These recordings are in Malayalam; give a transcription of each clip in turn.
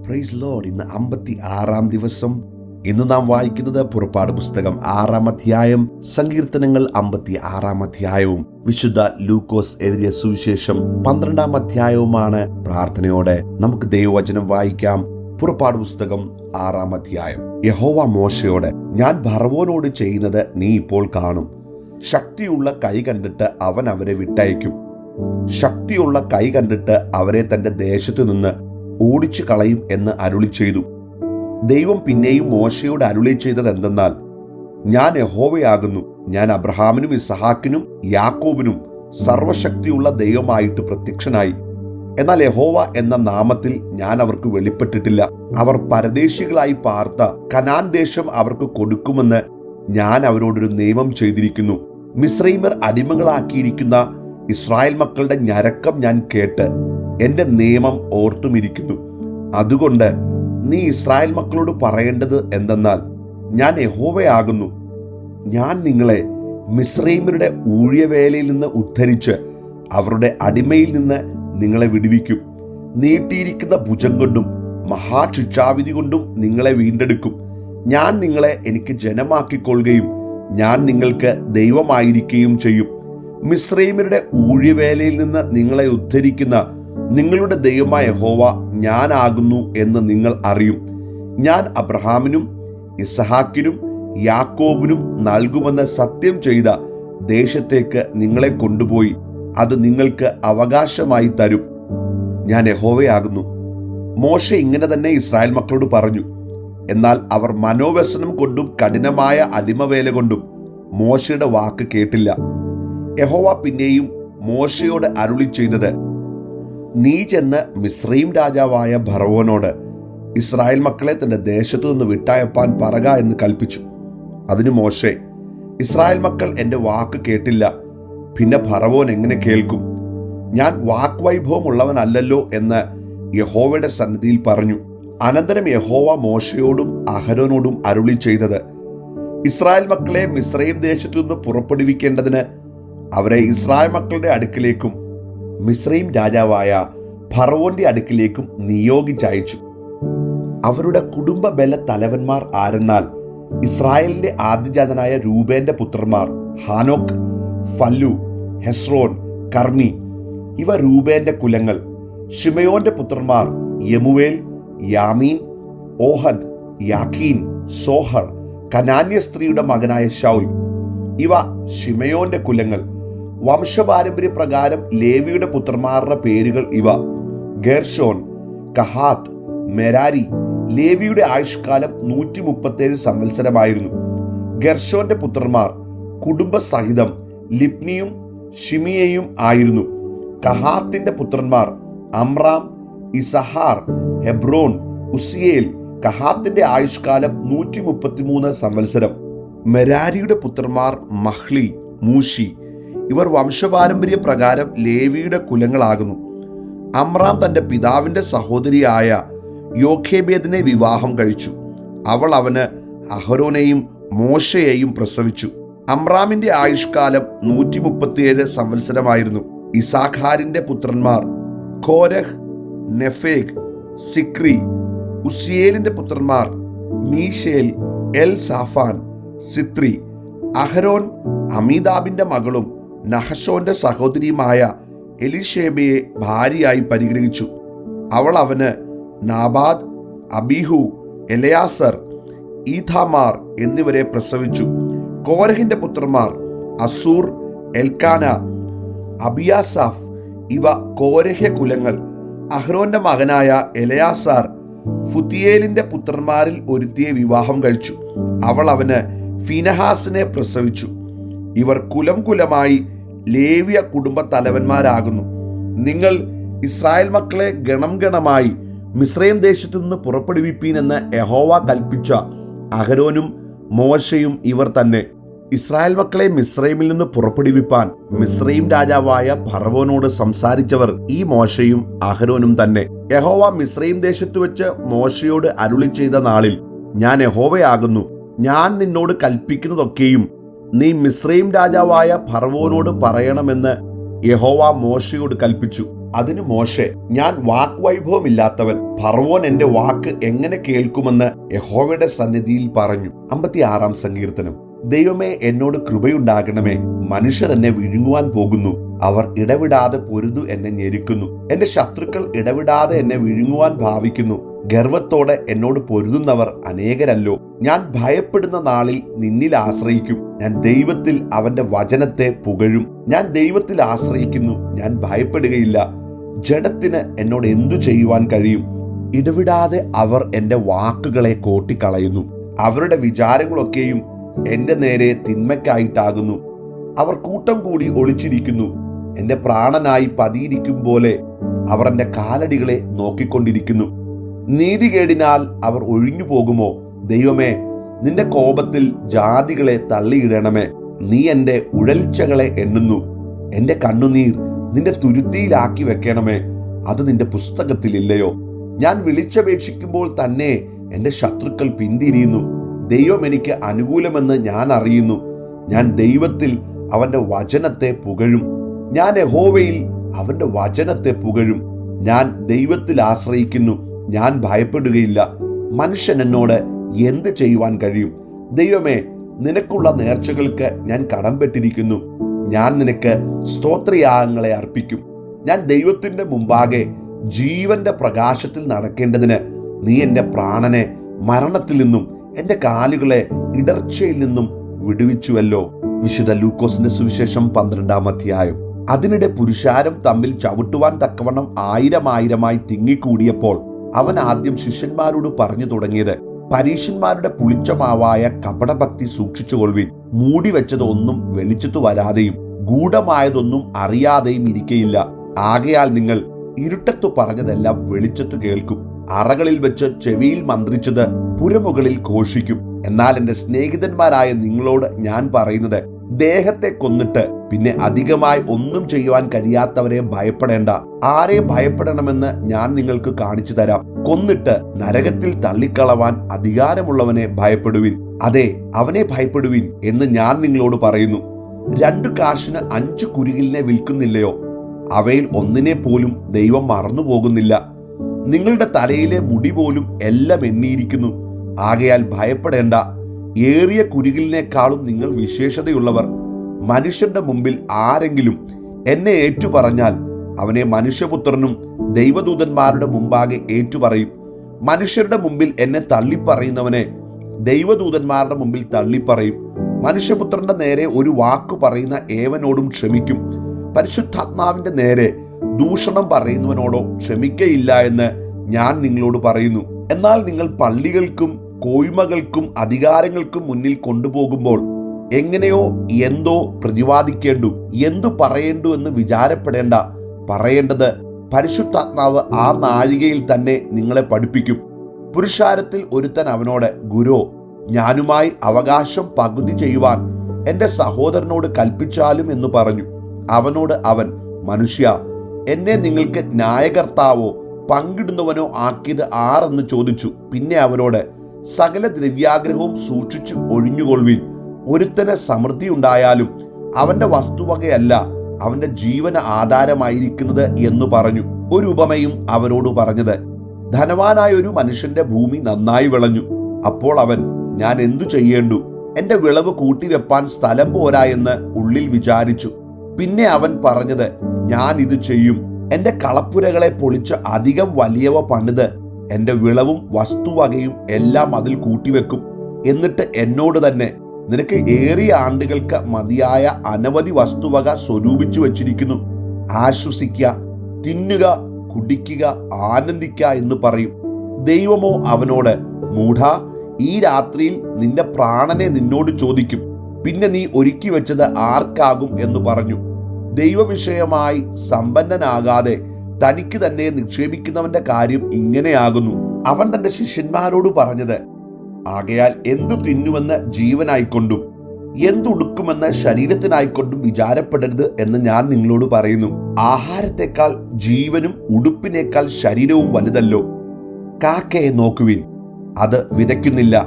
Praise Lord. ഇന്ന് 56-ാം ദിവസം. ഇന്ന് നാം വായിക്കുന്നത് പുറപ്പാട് പുസ്തകം 6-ാം അധ്യായം, സങ്കീർത്തനങ്ങൾ 56-ാം അധ്യായവും വിശുദ്ധ ലൂക്കോസ് എഴുതിയ സുവിശേഷം 12-ാം അധ്യായവുമാണ്. പ്രാർത്ഥനയോടെ നമുക്ക് ദൈവവചനം വായിക്കാം. പുറപ്പാട് പുസ്തകം 6-ാം അധ്യായം. യഹോവ മോശയോട്, ഞാൻ ഫറവോനോട് ചെയ്യുന്നത് നീ ഇപ്പോൾ കാണും. ശക്തിയുള്ള കൈ കണ്ടിട്ട് അവൻ അവരെ വിട്ടയക്കും. ശക്തിയുള്ള കൈ കണ്ടിട്ട് അവരെ തന്റെ ദേശത്തു നിന്ന് ഓടിച്ചു കളയും എന്ന് അരുളി ചെയ്തു. ദൈവം പിന്നെയും മോശയോട് അരുളി ചെയ്തത് എന്തെന്നാൽ, ഞാൻ യഹോവയാകുന്നു. ഞാൻ അബ്രഹാമിനും ഇസഹാക്കിനും യാക്കോബിനും സർവശക്തിയുള്ള ദൈവമായിട്ട് പ്രത്യക്ഷനായി. എന്നാൽ യഹോവ എന്ന നാമത്തിൽ ഞാൻ അവർക്ക് വെളിപ്പെട്ടിട്ടില്ല. അവർ പരദേശികളായി പാർത്ത കനാൻ ദേശം അവർക്ക് കൊടുക്കുമെന്ന് ഞാൻ അവരോടൊരു നിയമം ചെയ്തിരിക്കുന്നു. മിസ്രൈമർ അടിമകളാക്കിയിരിക്കുന്ന ഇസ്രായേൽ മക്കളുടെ ഞരക്കം ഞാൻ കേട്ട് എന്റെ നിയമം ഓർത്തുമിരിക്കുന്നു. അതുകൊണ്ട് നീ ഇസ്രായേൽ മക്കളോട് പറയേണ്ടത് എന്തെന്നാൽ, ഞാൻ യഹോവയാകുന്നു. ഞാൻ നിങ്ങളെ മിസ്രൈമരുടെ ഊഴിയവേലയിൽ നിന്ന് ഉദ്ധരിച്ച് അവരുടെ അടിമയിൽ നിന്ന് നിങ്ങളെ വിടുവിക്കും. നീട്ടിയിരിക്കുന്ന ഭുജം കൊണ്ടും മഹാശിക്ഷാവിധി കൊണ്ടും നിങ്ങളെ വീണ്ടെടുക്കും. ഞാൻ നിങ്ങളെ എനിക്ക് ജനമാക്കിക്കൊള്ളുകയും ഞാൻ നിങ്ങൾക്ക് ദൈവമായിരിക്കുകയും ചെയ്യും. മിസ്രൈമരുടെ ഊഴിയവേലയിൽ നിന്ന് നിങ്ങളെ ഉദ്ധരിക്കുന്ന നിങ്ങളുടെ ദൈവമായ യഹോവ ഞാനാകുന്നു എന്ന് നിങ്ങൾ അറിയും. ഞാൻ അബ്രഹാമിനും ഇസഹാക്കിനും യാക്കോബിനും നൽകുമെന്ന് സത്യം ചെയ്ത ദേശത്തേക്ക് നിങ്ങളെ കൊണ്ടുപോയി അത് നിങ്ങൾക്ക് അവകാശമായി തരും. ഞാൻ യഹോവയാകുന്നു. മോശെ ഇങ്ങനെ തന്നെ ഇസ്രായേൽ മക്കളോട് പറഞ്ഞു. എന്നാൽ അവർ മനോവ്യസനം കൊണ്ടും കഠിനമായ അടിമവേല കൊണ്ടും മോശയുടെ വാക്ക് കേട്ടില്ല. യഹോവ പിന്നെയും മോശയോട് അരുളി ചെയ്തത്, നീ ചെന്ന് മിസ്രയീം രാജാവായ ഫറവോനോട് ഇസ്രായേൽ മക്കളെ തന്റെ ദേശത്തു നിന്ന് വിട്ടയപ്പാൻ പറക എന്ന് കൽപ്പിച്ചു. അതിന് മോശെ, ഇസ്രായേൽ മക്കൾ എൻ്റെ വാക്ക് കേട്ടില്ല, പിന്നെ ഫറവോൻ എങ്ങനെ കേൾക്കും? ഞാൻ വാക്വൈഭവം ഉള്ളവനല്ലല്ലോ എന്ന് യഹോവയുടെ സന്നിധിയിൽ പറഞ്ഞു. അനന്തരം യഹോവ മോശയോടും അഹരോനോടും അരുളി ചെയ്തത്, ഇസ്രായേൽ മക്കളെ മിസ്രയീം ദേശത്തു നിന്ന് പുറപ്പെടുവിക്കേണ്ടതിന് അവരെ ഇസ്രായേൽ മക്കളുടെ അടുക്കിലേക്കും മിസ്രയീം രാജാവായ ഫറവോന്റെ അടുക്കിലേക്കും നിയോഗിച്ചയച്ചു. അവരുടെ കുടുംബ ബല തലവന്മാർ ആരെന്നാൽ, ഇസ്രായേലിന്റെ ആദ്യജാതനായ രൂബേന്റെ പുത്രന്മാർ ഹാനോക്ക്, ഫല്ലു, ഹെസ്രോൻ, കർമി. ഇവ രൂബേന്റെ കുലങ്ങൾ. ശിമയോന്റെ പുത്രന്മാർ യമുവേൽ, യാമീൻ, ഓഹദ്, യാഖീൻ, സോഹർ, കനാന്യ സ്ത്രീയുടെ മകനായ ശൗൽ. ഇവ ശിമയോന്റെ കുലങ്ങൾ. വംശപാരമ്പര്യ പ്രകാരം ലേവിയുടെ പുത്രന്മാരുടെ പേരുകൾ ഇവ: ഗേർഷോൻ, കഹാത്ത്, മെരാരി. ലേവിയുടെ ആയുഷ്കാലം 137 സംവത്സരമായിരുന്നു. ഗെർഷോന്റെ പുത്രന്മാർ കുടുംബസഹിതം ലിബ്നിയും ഷിമിയയും ആയിരുന്നു. കഹാത്തിന്റെ പുത്രന്മാർ അമ്രാം, ഇസഹാർ, ഹെബ്രോൻ, ഉസിയേൽ. കഹാത്തിന്റെ ആയുഷ്കാലം 133 സംവത്സരം. മെരാരിയുടെ പുത്രന്മാർ മഹ്ലി, മൂഷി. ഇവർ വംശപാരമ്പര്യ പ്രകാരം ലേവിയുടെ കുലങ്ങളാകുന്നു. അമ്രാം തന്റെ പിതാവിന്റെ സഹോദരിയായ യോഖേബേദിനെ വിവാഹം കഴിച്ചു. അവൾ അവന് അഹരോനെയും മോശയെയും പ്രസവിച്ചു. അമ്രാമിന്റെ ആയുഷ്കാലം 137 സംവത്സരമായിരുന്നു. ഇസാഖാരിന്റെ പുത്രന്മാർ കോരഹ്, നെഫേഗ്, സിക്രി. ഉസിയേലിന്റെ പുത്രന്മാർ മീശേൽ, എൽ സാഫാൻ, സിത്രി. അഹരോൻ അമീദാബിന്റെ മകളും നഹശോന്റെ സഹോദരിയുമായ എലിഷേബയെ ഭാര്യയായി പരിഗ്രഹിച്ചു. അവൾ അവന് നാബാദ്, അബീഹു, എലയാസർ, ഈഥാമാർ എന്നിവരെ പ്രസവിച്ചു. കോരഹിന്റെ പുത്രന്മാർ അസൂർ, എൽക്കാന, അബിയാസാഫ്. ഇവ കോരഹ്യ കുലങ്ങൾ. അഹ്റോന്റെ മകനായ എലയാസാർ ഫുതിയേലിന്റെ പുത്രന്മാരിൽ ഒരുത്തിയെ വിവാഹം കഴിച്ചു. അവൾ അവന് ഫീനഹാസിനെ പ്രസവിച്ചു. ഇവർ കുലം കുലമായി ലേവ്യ കുടുംബ തലവന്മാരാകുന്നു. നിങ്ങൾ ഇസ്രായേൽ മക്കളെ ഗണം ഗണമായി മിസ്രയീം ദേശത്തു നിന്ന് പുറപ്പെടുവിപ്പീൻ എന്ന് യഹോവ കൽപ്പിച്ച അഹരോനും മോശയും ഇവർ തന്നെ. ഇസ്രായേൽ മക്കളെ മിസ്രയീമിൽ നിന്ന് പുറപ്പെടുവിപ്പാൻ മിസ്രയീം രാജാവായ ഫറവോനോട് സംസാരിച്ചവർ ഈ മോശയും അഹരോനും തന്നെ. യഹോവ മിസ്രയീം ദേശത്ത് വെച്ച് മോശയോട് അരുളി ചെയ്ത നാളിൽ, ഞാൻ യഹോവയാകുന്നു. ഞാൻ നിന്നോട് കൽപ്പിക്കുന്നതൊക്കെയും നീ മിസ്രയീം രാജാവായ ഫറവോനോട് പറയണമെന്ന് യഹോവ മോശയോട് കൽപ്പിച്ചു. അതിന് മോശെ, ഞാൻ വാക്വൈഭവമില്ലാത്തവൻ, ഫറവോൻ എന്റെ വാക്ക് എങ്ങനെ കേൾക്കുമെന്ന് യഹോവയുടെ സന്നിധിയിൽ പറഞ്ഞു. 56 സങ്കീർത്തനം. ദൈവമേ, എന്നോട് കൃപയുണ്ടാകണമേ. മനുഷ്യർ എന്നെ വിഴുങ്ങുവാൻ പോകുന്നു. അവർ ഇടവിടാതെ പൊരുതു എന്നെ ഞെരുക്കുന്നു. എന്റെ ശത്രുക്കൾ ഇടവിടാതെ എന്നെ വിഴുങ്ങുവാൻ ഭാവിക്കുന്നു. ഗർവത്തോടെ എന്നോട് പൊരുതുന്നവർ അനേകരല്ലോ. ഞാൻ ഭയപ്പെടുന്ന നാളിൽ നിന്നിൽ ആശ്രയിക്കും. ഞാൻ ദൈവത്തിൽ അവന്റെ വചനത്തെ പുകഴും. ഞാൻ ദൈവത്തിൽ ആശ്രയിക്കുന്നു, ഞാൻ ഭയപ്പെടുകയില്ല. ജഡത്തിന് എന്നോട് എന്തു ചെയ്യുവാൻ കഴിയും? ഇടവിടാതെ അവർ എന്റെ വാക്കുകളെ കോട്ടിക്കളയുന്നു. അവരുടെ വിചാരങ്ങളൊക്കെയും എന്റെ നേരെ തിന്മയ്ക്കായിട്ടാകുന്നു. അവർ കൂട്ടം കൂടി ഒളിച്ചിരിക്കുന്നു. എന്റെ പ്രാണനായി പതിയിരിക്കും പോലെ അവർ എന്റെ കാലടികളെ നോക്കിക്കൊണ്ടിരിക്കുന്നു. നീതികേടിനാൽ അവർ ഒഴിഞ്ഞു പോകുമോ? ദൈവമേ, നിന്റെ കോപത്തിൽ ജാതികളെ തള്ളിയിടണമേ. നീ എന്റെ ഉഴൽച്ചകളെ എണ്ണുന്നു. എന്റെ കണ്ണുനീർ നിന്റെ തുരുത്തിയിലാക്കി വെക്കണമേ. അത് നിന്റെ പുസ്തകത്തിലില്ലയോ? ഞാൻ വിളിച്ചപേക്ഷിക്കുമ്പോൾ തന്നെ എന്റെ ശത്രുക്കൾ പിന്തിരിയുന്നു. ദൈവം എനിക്ക് അനുകൂലമെന്ന് ഞാൻ അറിയുന്നു. ഞാൻ ദൈവത്തിൽ അവന്റെ വചനത്തെ പുകഴും. ഞാൻ യഹോവയിൽ അവന്റെ വചനത്തെ പുകഴും. ഞാൻ ദൈവത്തിൽ ആശ്രയിക്കുന്നു, ഞാൻ ഭയപ്പെടുകയില്ല. മനുഷ്യൻ എന്നോട് എന്ത് ചെയ്യുവാൻ കഴിയും? ദൈവമേ, നിനക്കുള്ള നേർച്ചകൾക്ക് ഞാൻ കടംപെട്ടിരിക്കുന്നു. ഞാൻ നിനക്ക് സ്തോത്രയാഗങ്ങളെ അർപ്പിക്കും. ഞാൻ ദൈവത്തിന്റെ മുമ്പാകെ ജീവന്റെ പ്രകാശത്തിൽ നടക്കേണ്ടതിന് നീ എൻ്റെ പ്രാണനെ മരണത്തിൽ നിന്നും എൻ്റെ കാലുകളെ ഇടർച്ചയിൽ നിന്നും വിടുവിച്ചുവല്ലോ. വിശുദ്ധ ലൂക്കോസിന്റെ സുവിശേഷം 12-ാം അധ്യായം. അതിനിടെ പുരുഷാരം തമ്മിൽ ചവിട്ടുവാൻ തക്കവണ്ണം 1000 തിങ്ങിക്കൂടിയപ്പോൾ അവൻ ആദ്യം ശിഷ്യന്മാരോട് പറഞ്ഞു തുടങ്ങിയത്, പരീശന്മാരുടെ പുളിച്ച മാവായ കപടഭക്തി സൂക്ഷിച്ചുകൊള്ളുവിൻ. മൂടിവെച്ചതൊന്നും വെളിച്ചത്തു വരാതെയും ഗൂഢമായതൊന്നും അറിയാതെയും ഇരിക്കയില്ല. ആകയാൽ നിങ്ങൾ ഇരുട്ടത്തു പറഞ്ഞതെല്ലാം വെളിച്ചത്തു കേൾക്കും. അറകളിൽ വെച്ച് ചെവിയിൽ മന്ത്രിച്ചത് പുരമുകളിൽ ഘോഷിക്കും. എന്നാൽ എൻ്റെ സ്നേഹിതന്മാരായ നിങ്ങളോട് ഞാൻ പറയുന്നത്, ദേഹത്തെ കൊന്നിട്ട് പിന്നെ അധികമായി ഒന്നും ചെയ്യുവാൻ കഴിയാത്തവരെ ഭയപ്പെടേണ്ട. ആരെ ഭയപ്പെടണമെന്ന് ഞാൻ നിങ്ങൾക്ക് കാണിച്ചു തരാം. കൊന്നിട്ട് നരകത്തിൽ തള്ളിക്കളവാൻ അധികാരമുള്ളവനെ ഭയപ്പെടുവിൻ. അതെ, അവനെ ഭയപ്പെടുവിൻ എന്ന് ഞാൻ നിങ്ങളോട് പറയുന്നു. 2 കാശിന് 5 കുരികിലിനെ വിൽക്കുന്നില്ലയോ? അവയിൽ ഒന്നിനെ പോലും ദൈവം മറന്നുപോകുന്നില്ല. നിങ്ങളുടെ തലയിലെ മുടി പോലും എല്ലാം എണ്ണിയിരിക്കുന്നു. ആകയാൽ ഭയപ്പെടേണ്ട. ഏറിയ കുരികിലിനേക്കാളും നിങ്ങൾ വിശേഷതയുള്ളവർ. മനുഷ്യന്റെ മുമ്പിൽ ആരെങ്കിലും എന്നെ ഏറ്റുപറഞ്ഞാൽ അവനെ മനുഷ്യപുത്രനും ദൈവദൂതന്മാരുടെ മുമ്പാകെ ഏറ്റുപറയും. മനുഷ്യരുടെ മുമ്പിൽ എന്നെ തള്ളിപ്പറയുന്നവനെ ദൈവദൂതന്മാരുടെ മുമ്പിൽ തള്ളിപ്പറയും. മനുഷ്യപുത്രന്റെ നേരെ ഒരു വാക്കു പറയുന്ന ഏവനോടും ക്ഷമിക്കും. പരിശുദ്ധാത്മാവിന്റെ നേരെ ദൂഷണം പറയുന്നവനോടോ ക്ഷമിക്കയില്ല എന്ന് ഞാൻ നിങ്ങളോട് പറയുന്നു. എന്നാൽ നിങ്ങൾ പള്ളികൾക്കും കോയ്മകൾക്കും അധികാരങ്ങൾക്കും മുന്നിൽ കൊണ്ടുപോകുമ്പോൾ എങ്ങനെയോ എന്തോ പ്രതിവാദിക്കേണ്ടു, എന്തു പറയേണ്ടു എന്ന് വിചാരപ്പെടേണ്ട. പറയേണ്ടത് പരിശുദ്ധാത്മാവ് ആ നാഴികയിൽ തന്നെ നിങ്ങളെ പഠിപ്പിക്കും. പുരുഷാരത്തിൽ ഒരുത്തൻ അവനോട്, ഗുരോ, ഞാനുമായി അവകാശം പകുതി ചെയ്യുവാൻ എൻ്റെ സഹോദരനോട് കൽപ്പിച്ചാലും എന്ന് പറഞ്ഞു. അവനോട് അവൻ, മനുഷ്യ, എന്നെ നിങ്ങൾക്ക് ന്യായകർത്താവോ പങ്കിടുന്നവനോ ആക്കിയത് ആരെന്ന് ചോദിച്ചു. പിന്നെ അവനോട്, സകല ദ്രവ്യാഗ്രഹവും സൂക്ഷിച്ചു ഒഴിഞ്ഞുകൊള്ളുവിൻ. ഒരുത്തന് സമൃദ്ധി ഉണ്ടായാലും അവന്റെ വസ്തുവകയല്ല അവന്റെ ജീവന ആധാരമായിരിക്കുന്നത് എന്ന് പറഞ്ഞു. ഒരു ഉപമയും അവരോട് പറഞ്ഞത്, ധനവാനായ ഒരു മനുഷ്യന്റെ ഭൂമി നന്നായി വിളഞ്ഞു. അപ്പോൾ അവൻ, ഞാൻ എന്തു ചെയ്യേണ്ടു? എന്റെ വിളവ് കൂട്ടിവെപ്പാൻ സ്ഥലം പോരാ എന്ന് ഉള്ളിൽ വിചാരിച്ചു. പിന്നെ അവൻ പറഞ്ഞത്, ഞാൻ ഇത് ചെയ്യും. എന്റെ കളപ്പുരകളെ പൊളിച്ച് അധികം വലിയവ പണിത് എന്റെ വിളവും വസ്തുവകയും എല്ലാം അതിൽ കൂട്ടിവെക്കും. എന്നിട്ട് എന്നോട് തന്നെ, നിനക്ക് ഏറിയ ആണ്ടുകൾക്ക് മതിയായ അനവധി വസ്തുവക സ്വരൂപിച്ചു വച്ചിരിക്കുന്നു. ആശ്വസിക്കുക, തിന്നുക, കുടിക്കുക, ആനന്ദിക്ക എന്ന് പറയും. ദൈവമോ അവനോട്, മൂഢാ, ഈ രാത്രിയിൽ നിന്റെ പ്രാണനെ നിന്നോട് ചോദിക്കും. പിന്നെ നീ ഒരുക്കി വെച്ചത് ആർക്കാകും എന്ന് പറഞ്ഞു. ദൈവവിഷയമായി സമ്പന്നനാകാതെ തനിക്ക് തന്നെ നിക്ഷേപിക്കുന്നവന്റെ കാര്യം ഇങ്ങനെയാകുന്നു. അവൻ തന്റെ ശിഷ്യന്മാരോട് പറഞ്ഞത്, ആകയാൽ എന്തു തിന്നുമെന്ന് ജീവനായിക്കൊണ്ടും എന്തുടുക്കുമെന്ന് ശരീരത്തിനായിക്കൊണ്ടും വിചാരപ്പെടരുത് എന്ന് ഞാൻ നിങ്ങളോട് പറയുന്നു. ആഹാരത്തെക്കാൾ ജീവനും ഉടുപ്പിനേക്കാൾ ശരീരവും വലുതല്ലോ. കാക്കയെ നോക്കുവിൻ, അത് വിതയ്ക്കുന്നില്ല,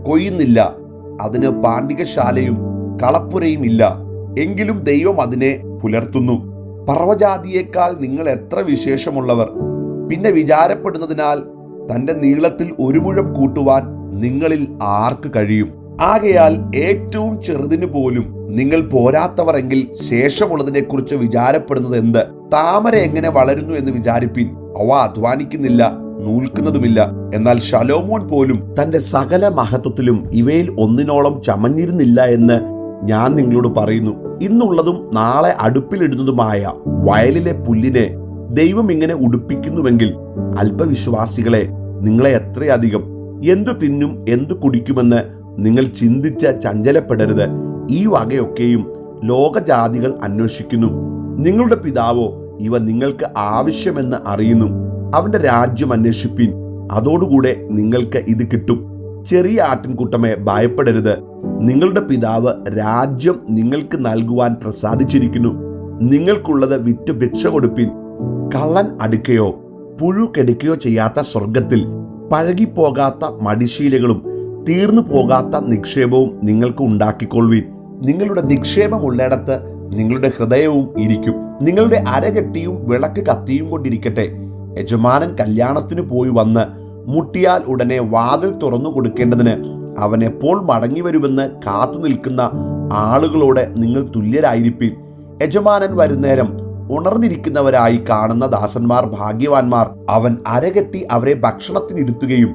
കൊയ്യുന്നില്ല, അതിന് പാണ്ടികശാലയും കളപ്പുരയും ഇല്ല. എങ്കിലും ദൈവം അതിനെ പുലർത്തുന്നു. പർവ്വജാതിയേക്കാൾ നിങ്ങൾ എത്ര വിശേഷമുള്ളവർ. പിന്നെ വിചാരപ്പെടുന്നതിനാൽ തന്റെ നീളത്തിൽ ഒരു മുഴം കൂട്ടുവാൻ നിങ്ങളിൽ ആർക്ക് കഴിയും? ആകയാൽ ഏറ്റവും ചെറുതിന് പോലും നിങ്ങൾ പോരാത്തവർ എങ്കിൽ ശേഷമുള്ളതിനെക്കുറിച്ച് വിചാരപ്പെടുന്നത് എന്ത്? താമര എങ്ങനെ വളരുന്നു എന്ന് വിചാരിപ്പിൻ. അവ അധ്വാനിക്കുന്നില്ല, നൂൽക്കുന്നതുമില്ല. എന്നാൽ ശലോമോൻ പോലും തന്റെ സകല മഹത്വത്തിലും ഇവയിൽ ഒന്നിനോളം ചമഞ്ഞിരുന്നില്ല എന്ന് ഞാൻ നിങ്ങളോട് പറയുന്നു. ഇന്നുള്ളതും നാളെ അടുപ്പിലിടുന്നതുമായ വയലിലെ പുല്ലിനെ ദൈവം ഇങ്ങനെ ഉടുപ്പിക്കുന്നുവെങ്കിൽ അല്പവിശ്വാസികളെ, നിങ്ങളെ എത്രയധികം. എന്തു തിന്നും എന്തു കുടിക്കുമെന്ന് നിങ്ങൾ ചിന്തിച്ച് ചഞ്ചലപ്പെടരുത്. ഈ വകയൊക്കെയും ലോകജാതികൾ അന്വേഷിക്കുന്നു. നിങ്ങളുടെ പിതാവോ ഇവ നിങ്ങൾക്ക് ആവശ്യമെന്ന് അറിയുന്നു. അവന്റെ രാജ്യം അന്വേഷിപ്പിൻ, അതോടുകൂടെ നിങ്ങൾക്ക് ഇത് കിട്ടും. ചെറിയ ആട്ടിൻകൂട്ടമേ, ഭയപ്പെടരുത്. നിങ്ങളുടെ പിതാവ് രാജ്യം നിങ്ങൾക്ക് നൽകുവാൻ പ്രസാദിച്ചിരിക്കുന്നു. നിങ്ങൾക്കുള്ളത് വിറ്റ് ഭിക്ഷ കൊടുപ്പിൻ. കള്ളൻ അടുക്കുകയോ പുഴു കെടുക്കുകയോ ചെയ്യാത്ത സ്വർഗത്തിൽ പഴകിപ്പോകാത്ത മടിശീലകളും തീർന്നു പോകാത്ത നിക്ഷേപവും നിങ്ങൾക്ക് ഉണ്ടാക്കിക്കൊള്ളുവിൻ. നിങ്ങളുടെ നിക്ഷേപമുള്ളിടത്ത് നിങ്ങളുടെ ഹൃദയവും ഇരിക്കും. നിങ്ങളുടെ അരകെട്ടിയും വിളക്ക് കത്തിയും കൊണ്ടിരിക്കട്ടെ. യജമാനൻ കല്യാണത്തിന് പോയി വന്ന് മുട്ടിയാൽ ഉടനെ വാതിൽ തുറന്നു കൊടുക്കേണ്ടതിന് അവൻ എപ്പോൾ മടങ്ങി വരുമെന്ന് കാത്തു നിൽക്കുന്ന ആളുകളോട് നിങ്ങൾ തുല്യരായിരിപ്പിൻ. യജമാനൻ വരുന്നേരം ഉണർന്നിരിക്കുന്നവരായി കാണുന്ന ദാസന്മാർ ഭാഗ്യവാന്മാർ. അവൻ അരകെട്ടി അവരെ ഭക്ഷണത്തിനിരുത്തുകയും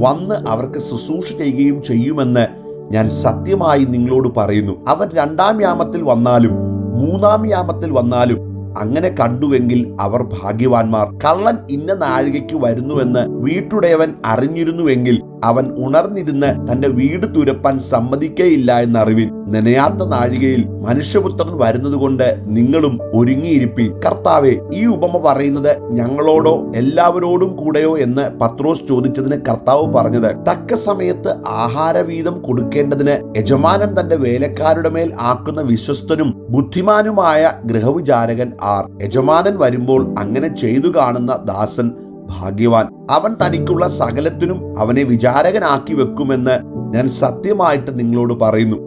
വന്ന് അവർക്ക് ശുശ്രൂഷ ചെയ്യുകയും ചെയ്യുമെന്ന് ഞാൻ സത്യമായി നിങ്ങളോട് പറയുന്നു. അവൻ 2-ാം യാമത്തിൽ വന്നാലും 3-ാം യാമത്തിൽ വന്നാലും അങ്ങനെ കണ്ടുവെങ്കിൽ അവർ ഭാഗ്യവാന്മാർ. കള്ളൻ ഇന്ന നാഴികയ്ക്ക് വരുന്നുവെന്ന് വീട്ടുടയവൻ അറിഞ്ഞിരുന്നുവെങ്കിൽ അവൻ ഉണർന്നിരുന്ന് തന്റെ വീട് തുരപ്പാൻ സമ്മതിക്കയില്ല എന്നറിവിൻ. നനയാത്ത നാഴികയിൽ മനുഷ്യപുത്രൻ വരുന്നത് കൊണ്ട് നിങ്ങളും ഒരുങ്ങിയിരിപ്പീൻ. കർത്താവേ, ഈ ഉപമ പറയുന്നത് ഞങ്ങളോടോ എല്ലാവരോടും കൂടെയോ എന്ന് പത്രോസ് ചോദിച്ചതിന് കർത്താവ് പറഞ്ഞത്, തക്ക സമയത്ത് ആഹാരവീതം കൊടുക്കേണ്ടതിന് യജമാനൻ തന്റെ വേലക്കാരുടെ മേൽ ആക്കുന്ന വിശ്വസ്തനും ബുദ്ധിമാനുമായ ഗൃഹവിചാരകൻ ആർ? യജമാനൻ വരുമ്പോൾ അങ്ങനെ ചെയ്തു കാണുന്ന ദാസൻ ഭാഗ്യവാൻ. അവൻ തനിക്കുള്ള സകലത്തിനും അവനെ വിചാരകനാക്കി വെക്കുമെന്ന് ഞാൻ സത്യമായിട്ട് നിങ്ങളോട് പറയുന്നു.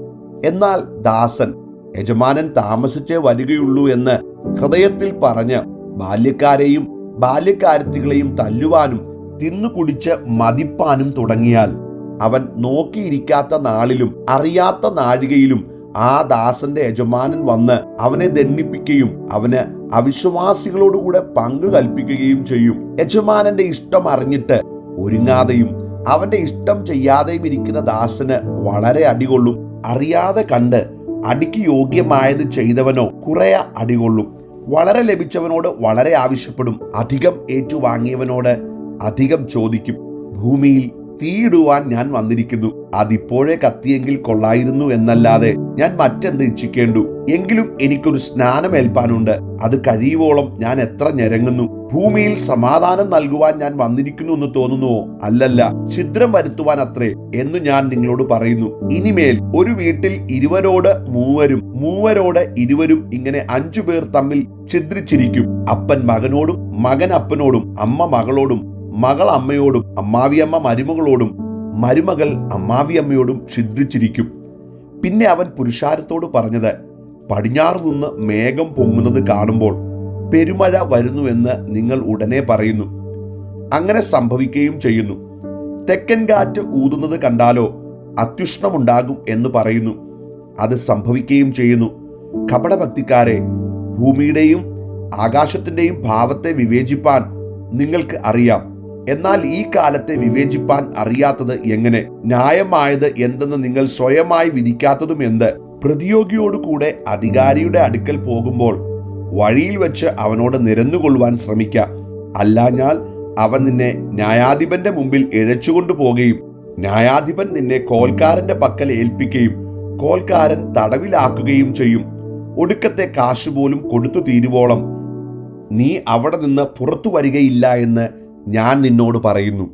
എന്നാൽ ദാസൻ യജമാനൻ താമസിച്ചേ വരികയുള്ളൂ എന്ന് ഹൃദയത്തിൽ പറഞ്ഞ് ബാല്യക്കാരെയും ബാല്യക്കാരത്തികളെയും തല്ലുവാനും തിന്നുകുടിച്ച് മതിപ്പാനും തുടങ്ങിയാൽ അവൻ നോക്കിയിരിക്കാത്ത നാളിലും അറിയാത്ത നാഴികയിലും ആ ദാസന്റെ യജമാനൻ വന്ന് അവനെ ദണ്ഡിപ്പിക്കുകയും അവന് അവിശ്വാസികളോടുകൂടെ പങ്കു കൽപ്പിക്കുകയും ചെയ്യും. യജമാനന്റെ ഇഷ്ടം അറിഞ്ഞിട്ട് ഒരുങ്ങാതെയും അവന്റെ ഇഷ്ടം ചെയ്യാതെയും ഇരിക്കുന്ന ദാസന് വളരെ അടികൊള്ളും. അറിയാതെ കണ്ട് അടിക്ക് യോഗ്യമായത് ചെയ്തവനോ കുറെ അടികൊള്ളും. വളരെ ലഭിച്ചവനോട് വളരെ ആവശ്യപ്പെടും. അധികം ഏറ്റുവാങ്ങിയവനോട് അധികം ചോദിക്കും. ഭൂമിയിൽ തീയിടുവാൻ ഞാൻ വന്നിരിക്കുന്നു. അതിപ്പോഴേ കത്തിയെങ്കിൽ കൊള്ളായിരുന്നു എന്നല്ലാതെ ഞാൻ മറ്റെന്ത് ഇച്ഛിക്കേണ്ടു? എങ്കിലും എനിക്കൊരു സ്നാനമേൽപ്പാനുണ്ട്. അത് കഴിയുവോളം ഞാൻ എത്ര ഞരങ്ങുന്നു. ഭൂമിയിൽ സമാധാനം നൽകുവാൻ ഞാൻ വന്നിരിക്കുന്നു എന്ന് തോന്നുന്നുവോ? അല്ലല്ല, ഛിദ്രം വരുത്തുവാൻ അത്രേ എന്ന് ഞാൻ നിങ്ങളോട് പറയുന്നു. ഇനിമേൽ ഒരു വീട്ടിൽ 20 മൂവരും 20 ഇങ്ങനെ 5 പേർ തമ്മിൽ ഛിദ്രിച്ചിരിക്കും. അപ്പൻ മകനോടും മകൻ അപ്പനോടും അമ്മ മകളോടും മകൾ അമ്മയോടും അമ്മാവിയമ്മ മരുമകളോടും മരുമകൾ അമ്മാവിയമ്മയോടും ഛിദ്രിച്ചിരിക്കും. പിന്നെ അവൻ പുരുഷാരത്തോട് പറഞ്ഞത്, പടിഞ്ഞാറ് നിന്ന് മേഘം പൊങ്ങുന്നത് കാണുമ്പോൾ പെരുമഴ വരുന്നുവെന്ന് നിങ്ങൾ ഉടനെ പറയുന്നു. അങ്ങനെ സംഭവിക്കുകയും ചെയ്യുന്നു. തെക്കൻ കാറ്റ് ഊതുന്നത് കണ്ടാലോ അത്യുഷ്ണമുണ്ടാകും എന്ന് പറയുന്നു. അത് സംഭവിക്കുകയും ചെയ്യുന്നു. കപടഭക്തിക്കാരെ, ഭൂമിയുടെയും ആകാശത്തിന്റെയും ഭാവത്തെ വിവേചിപ്പാൻ നിങ്ങൾക്ക് അറിയാം. എന്നാൽ ഈ കാലത്തെ വിവേചിപ്പാൻ അറിയാത്തത് എങ്ങനെ? ന്യായമായത് എന്തെന്ന് നിങ്ങൾ സ്വയമായി വിധിക്കാത്തതും എന്ത്? പ്രതിയോഗിയോട് കൂടെ അധികാരിയുടെ അടുക്കൽ പോകുമ്പോൾ വഴിയിൽ വെച്ച് അവനോട് നിരന്നുകൊള്ളുവാൻ ശ്രമിക്ക. അല്ലാഞ്ഞാൽ അവൻ നിന്നെ ന്യായാധിപന്റെ മുമ്പിൽ ഇഴച്ചുകൊണ്ടു പോകുകയും ന്യായാധിപൻ നിന്നെ കോൽക്കാരന്റെ പക്കൽ ഏൽപ്പിക്കുകയും കോൽക്കാരൻ തടവിലാക്കുകയും ചെയ്യും. ഒടുക്കത്തെ കാശ് പോലും കൊടുത്തു തീരുവോളം നീ അവിടെ നിന്ന് പുറത്തു വരികയില്ല എന്ന് ഞാൻ നിന്നോട് പറയുന്നു.